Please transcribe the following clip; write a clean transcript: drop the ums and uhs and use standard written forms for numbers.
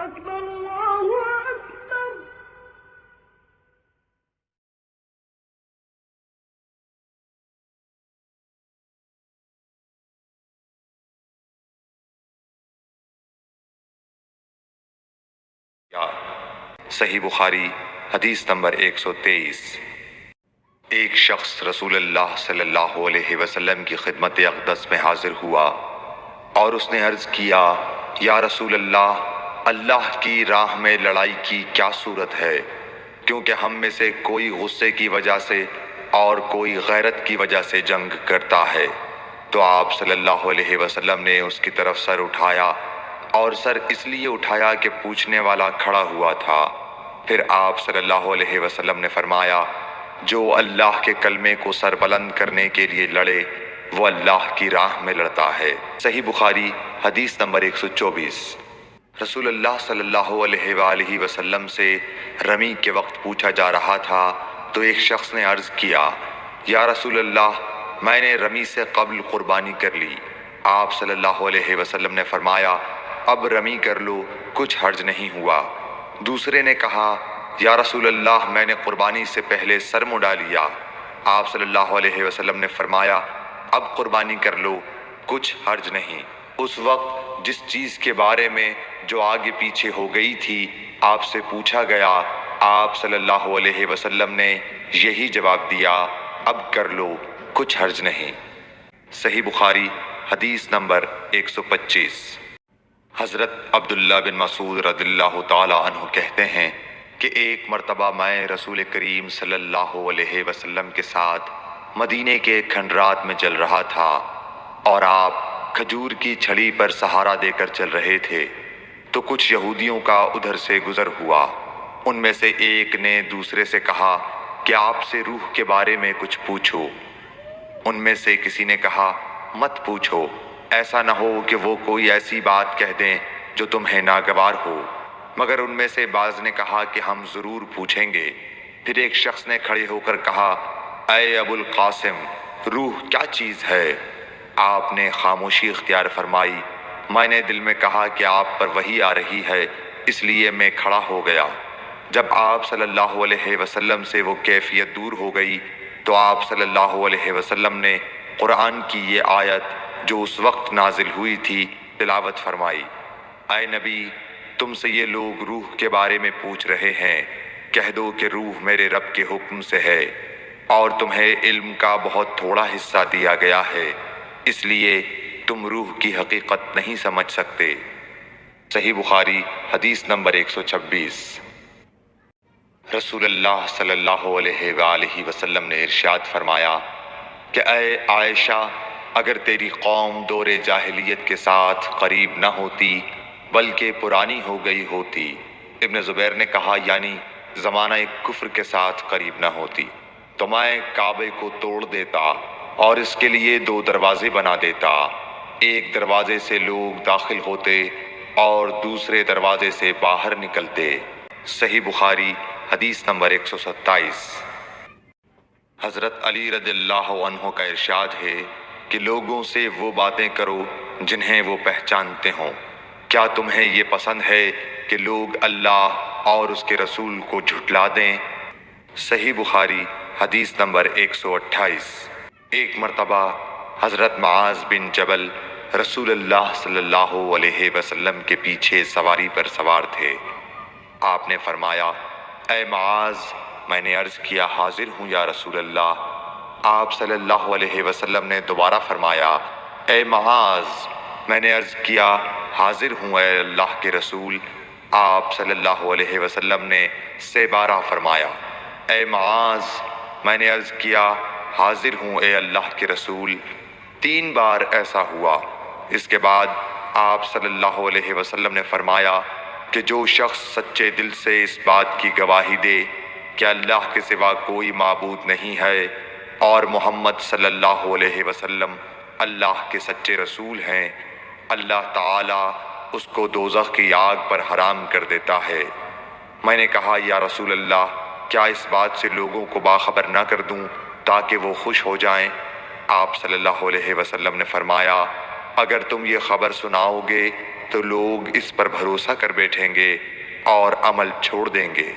أكبر الله أكبر. صحیح بخاری حدیث نمبر 123۔ ایک شخص رسول اللہ صلی اللہ علیہ وسلم کی خدمت اقدس میں حاضر ہوا اور اس نے عرض کیا، یا رسول اللہ، اللہ کی راہ میں لڑائی کی کیا صورت ہے؟ کیونکہ ہم میں سے کوئی غصے کی وجہ سے اور کوئی غیرت کی وجہ سے جنگ کرتا ہے۔ تو آپ صلی اللہ علیہ وسلم نے اس کی طرف سر اٹھایا، اور سر اس لیے اٹھایا کہ پوچھنے والا کھڑا ہوا تھا۔ پھر آپ صلی اللہ علیہ وسلم نے فرمایا، جو اللہ کے کلمے کو سر بلند کرنے کے لیے لڑے وہ اللہ کی راہ میں لڑتا ہے۔ صحیح بخاری حدیث نمبر 124۔ رسول اللہ صلی اللہ علیہ وآلہ وسلم سے رمی کے وقت پوچھا جا رہا تھا تو ایک شخص نے عرض کیا، یا رسول اللہ، میں نے رمی سے قبل قربانی کر لی۔ آپ صلی اللہ علیہ وسلم نے فرمایا، اب رمی کر لو، کچھ حرج نہیں ہوا۔ دوسرے نے کہا، یا رسول اللہ، میں نے قربانی سے پہلے سر مڈا لیا۔ آپ صلی اللہ علیہ وسلم نے فرمایا، اب قربانی کر لو، کچھ حرج نہیں۔ اس وقت جس چیز کے بارے میں جو آگے پیچھے ہو گئی تھی آپ سے پوچھا گیا، آپ صلی اللہ علیہ وسلم نے یہی جواب دیا، اب کر لو، کچھ حرج نہیں۔ صحیح بخاری حدیث نمبر 125۔ حضرت عبداللہ بن مسعود رضی اللہ تعالی عنہ کہتے ہیں کہ ایک مرتبہ میں رسول کریم صلی اللہ علیہ وسلم کے ساتھ مدینے کے کھنڈرات میں چل رہا تھا اور آپ کھجور کی چھڑی پر سہارا دے کر چل رہے تھے، تو کچھ یہودیوں کا ادھر سے گزر ہوا۔ ان میں سے ایک نے دوسرے سے کہا کہ آپ سے روح کے بارے میں کچھ پوچھو۔ ان میں سے کسی نے کہا، مت پوچھو، ایسا نہ ہو کہ وہ کوئی ایسی بات کہہ دیں جو تمہیں ناگوار ہو۔ مگر ان میں سے بعض نے کہا کہ ہم ضرور پوچھیں گے۔ پھر ایک شخص نے کھڑے ہو کر کہا، اے ابو القاسم، روح کیا چیز ہے؟ آپ نے خاموشی اختیار فرمائی۔ میں نے دل میں کہا کہ آپ پر وحی آ رہی ہے، اس لیے میں کھڑا ہو گیا۔ جب آپ صلی اللہ علیہ وسلم سے وہ کیفیت دور ہو گئی تو آپ صلی اللہ علیہ وسلم نے قرآن کی یہ آیت جو اس وقت نازل ہوئی تھی تلاوت فرمائی، اے نبی، تم سے یہ لوگ روح کے بارے میں پوچھ رہے ہیں، کہہ دو کہ روح میرے رب کے حکم سے ہے، اور تمہیں علم کا بہت تھوڑا حصہ دیا گیا ہے، اس لیے تم روح کی حقیقت نہیں سمجھ سکتے۔ صحیح بخاری حدیث نمبر 126۔ رسول اللہ صلی اللہ علیہ وآلہ وسلم نے ارشاد فرمایا کہ اے عائشہ، اگر تیری قوم دور جاہلیت کے ساتھ قریب نہ ہوتی بلکہ پرانی ہو گئی ہوتی، ابن زبیر نے کہا یعنی زمانہ کفر کے ساتھ قریب نہ ہوتی، تو میں کعبے کو توڑ دیتا اور اس کے لیے 2 دروازے بنا دیتا، ایک دروازے سے لوگ داخل ہوتے اور دوسرے دروازے سے باہر نکلتے۔ صحیح بخاری حدیث نمبر 127۔ حضرت علی رضی اللہ عنہ کا ارشاد ہے کہ لوگوں سے وہ باتیں کرو جنہیں وہ پہچانتے ہوں۔ کیا تمہیں یہ پسند ہے کہ لوگ اللہ اور اس کے رسول کو جھٹلا دیں؟ صحیح بخاری حدیث نمبر 128۔ ایک مرتبہ حضرت معاذ بن جبل رسول اللہ صلی اللہ علیہ وسلم کے پیچھے سواری پر سوار تھے۔ آپ نے فرمایا، اے معاذ، میں نے عرض کیا، حاضر ہوں یا رسول اللہ۔ آپ صلی اللہ علیہ وسلم نے دوبارہ فرمایا، اے معاذ، میں نے عرض کیا، حاضر ہوں اے اللہ کے رسول۔ آپ صلی اللہ علیہ وسلم نے 3 بار فرمایا، اے معاذ، میں نے عرض کیا، حاضر ہوں اے اللہ کے رسول۔ 3 بار ایسا ہوا۔ اس کے بعد آپ صلی اللہ علیہ وسلم نے فرمایا کہ جو شخص سچے دل سے اس بات کی گواہی دے کہ اللہ کے سوا کوئی معبود نہیں ہے اور محمد صلی اللہ علیہ وسلم اللہ کے سچے رسول ہیں، اللہ تعالیٰ اس کو دوزخ کی آگ پر حرام کر دیتا ہے۔ میں نے کہا، یا رسول اللہ، کیا اس بات سے لوگوں کو باخبر نہ کر دوں تاکہ وہ خوش ہو جائیں؟ آپ صلی اللہ علیہ وسلم نے فرمایا، اگر تم یہ خبر سناؤ گے تو لوگ اس پر بھروسہ کر بیٹھیں گے اور عمل چھوڑ دیں گے۔